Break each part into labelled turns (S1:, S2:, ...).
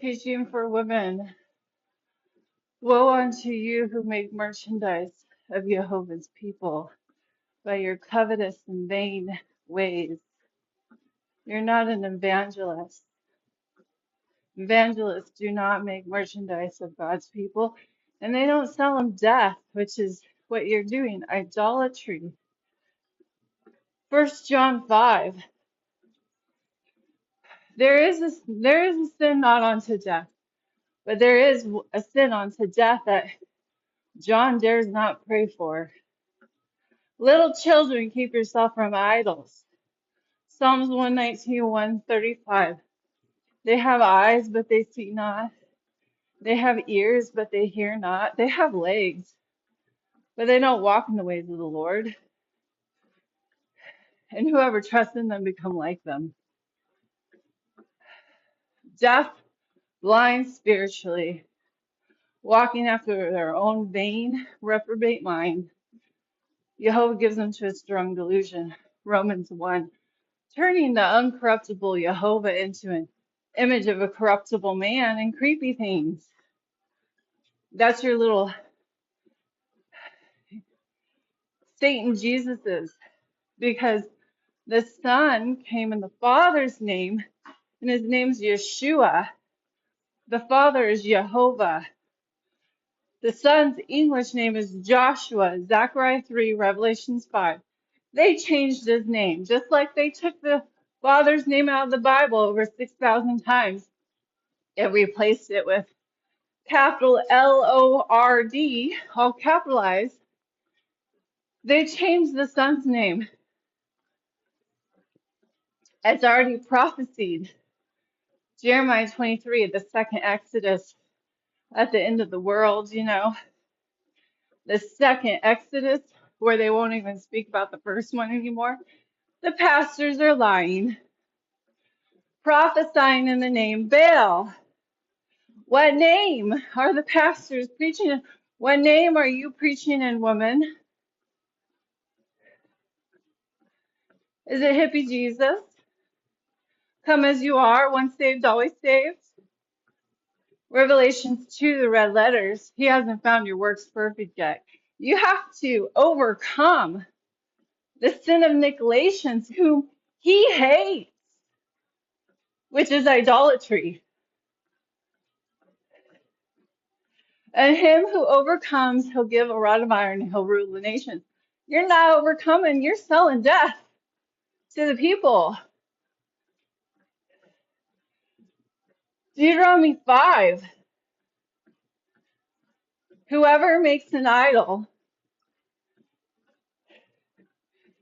S1: Teaching for women. Woe unto you who make merchandise of Jehovah's people by your covetous and vain ways. You're not an evangelist. Evangelists do not make merchandise of God's people, and they don't sell them death, which is what you're doing, idolatry. 1 John 5. There is a sin not unto death, but there is a sin unto death that John dares not pray for. Little children, keep yourself from idols. Psalms 119, 135. They have eyes, but they see not. They have ears, but they hear not. They have legs, but they don't walk in the ways of the Lord. And whoever trusts in them become like them. Deaf, blind spiritually, walking after their own vain, reprobate mind. Jehovah gives them to a strong delusion. Romans 1. Turning the uncorruptible Jehovah into an image of a corruptible man and creepy things. That's your little Satan Jesuses, because the Son came in the Father's name, and his name's Yeshua. The Father is Jehovah. The Son's English name is Joshua, Zechariah 3, Revelations 5. They changed his name, just like they took the Father's name out of the Bible over 6,000 times and replaced it with capital Lord, all capitalized. They changed the Son's name. It's already prophesied. Jeremiah 23, the second Exodus at the end of the world, the second Exodus, where they won't even speak about the first one anymore. The pastors are lying, prophesying in the name Baal. What name are the pastors preaching in? What name are you preaching in, woman? Is it hippie Jesus? Come as you are, once saved, always saved? Revelations 2, the red letters. He hasn't found your works perfect yet. You have to overcome the sin of Nicolaitans, whom he hates, which is idolatry. And him who overcomes, he'll give a rod of iron and he'll rule the nations. You're not overcoming, you're selling death to the people. Deuteronomy 5. Whoever makes an idol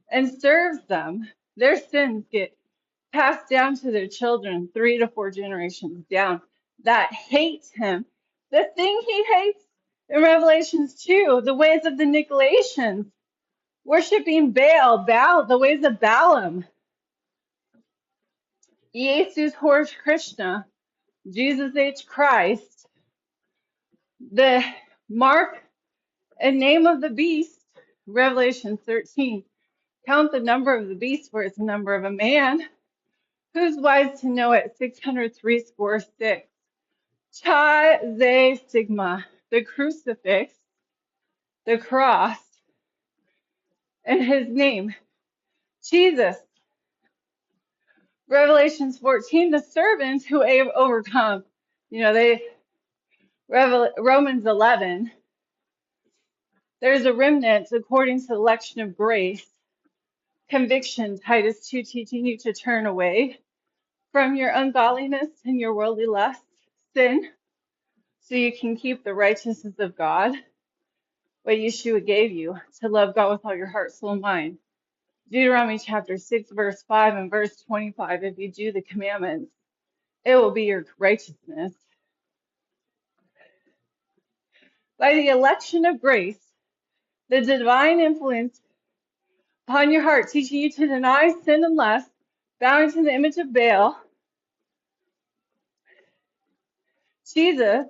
S1: and serves them, their sins get passed down to their children 3 to 4 generations down that hate him. The thing he hates in Revelations 2, the ways of the Nicolaitans, worshiping Baal, the ways of Balaam, Jesus Horse Krishna, Jesus H. Christ, the mark and name of the beast, Revelation 13. Count the number of the beast, for it's the number of a man. Who's wise to know it? 603 score 6. Chi Ze Sigma, the crucifix, the cross, and his name, Jesus. Revelations 14, the servants who overcome. Romans 11, there's a remnant according to the election of grace. Conviction, Titus 2, teaching you to turn away from your ungodliness and your worldly lusts, sin, so you can keep the righteousness of God, what Yeshua gave you, to love God with all your heart, soul, and mind. Deuteronomy chapter 6, verse 5 and verse 25, if you do the commandments, it will be your righteousness. By the election of grace, the divine influence upon your heart, teaching you to deny sin and lust, bowing to the image of Baal, Jesus,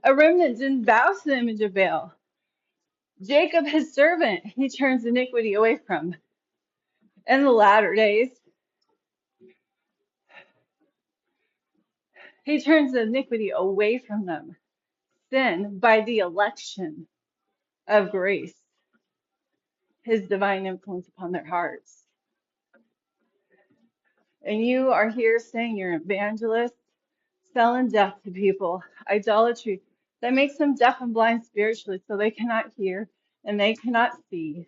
S1: a remnant didn't bow to the image of Baal. Jacob, his servant, he turns iniquity away from. In the latter days, He turns iniquity away from them, sin by the election of grace, his divine influence upon their hearts. And you are here saying you're an evangelist, selling death to people, idolatry that makes them deaf and blind spiritually so they cannot hear and they cannot see.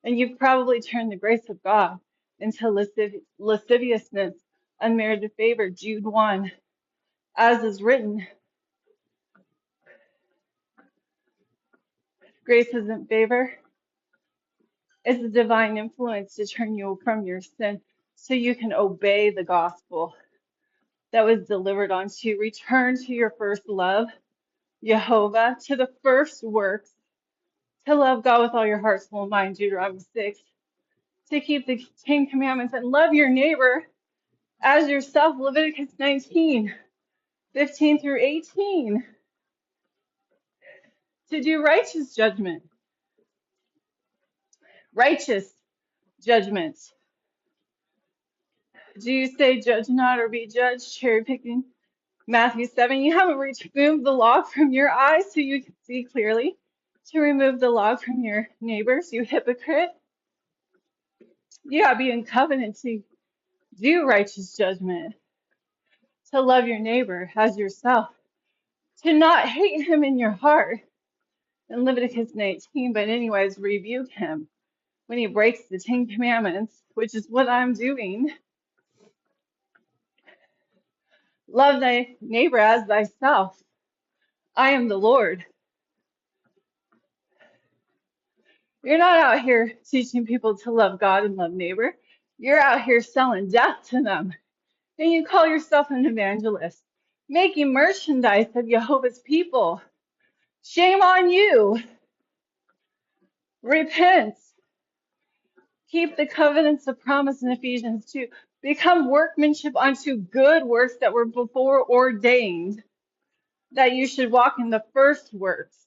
S1: And you've probably turned the grace of God into lasciviousness, unmerited favor, Jude 1, as is written. Grace isn't favor. It's a divine influence to turn you from your sin so you can obey the gospel that was delivered unto you. Return to your first love, Jehovah, to the first works, to love God with all your heart, soul, and mind, Deuteronomy 6, to keep the Ten Commandments and love your neighbor as yourself, Leviticus 19, 15 through 18, to do righteous judgment, righteous judgments. Do you say judge not or be judged, cherry picking? Matthew 7, you haven't removed the log from your eye so you can see clearly. To remove the log from your neighbors, you hypocrite. You got to be in covenant to do righteous judgment, to love your neighbor as yourself, to not hate him in your heart. In Leviticus 19, but anyways, rebuke him when he breaks the Ten Commandments, which is what I'm doing. Love thy neighbor as thyself. I am the Lord. You're not out here teaching people to love God and love neighbor. You're out here selling death to them. And you call yourself an evangelist, making merchandise of Jehovah's people. Shame on you. Repent. Keep the covenants of promise in Ephesians 2. Become workmanship unto good works that were before ordained, that you should walk in the first works.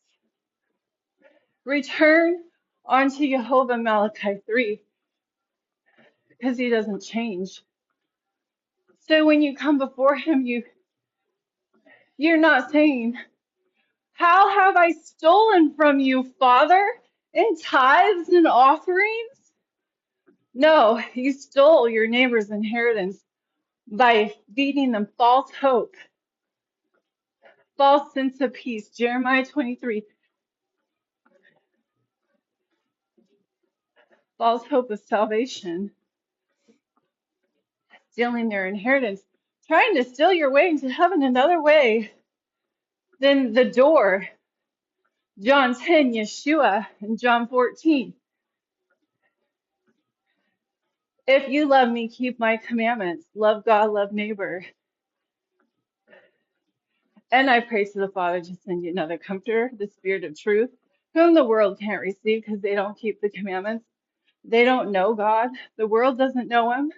S1: Return unto Jehovah, Malachi 3, because he doesn't change. So when you come before him, you're not saying, how have I stolen from you, Father, in tithes and offerings? No, you stole your neighbor's inheritance by feeding them false hope, false sense of peace. Jeremiah 23, false hope of salvation, stealing their inheritance, trying to steal your way into heaven another way than the door. John 10, Yeshua, and John 14. If you love me, keep my commandments. Love God, love neighbor. And I pray to the Father to send you another comforter, the Spirit of truth, whom the world can't receive because they don't keep the commandments. They don't know God. The world doesn't know him.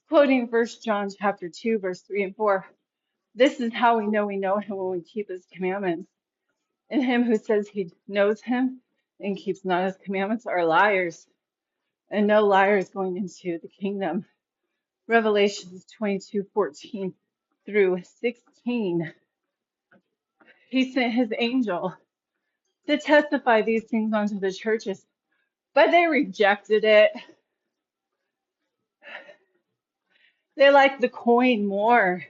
S1: Quoting 1 John chapter 2, verse 3 and 4. This is how we know him when we keep his commandments. And him who says he knows him and keeps not his commandments are liars. And no liar is going into the kingdom. Revelations 22:14 through 16. He sent his angel to testify these things unto the churches, but they rejected it. They liked the coin more.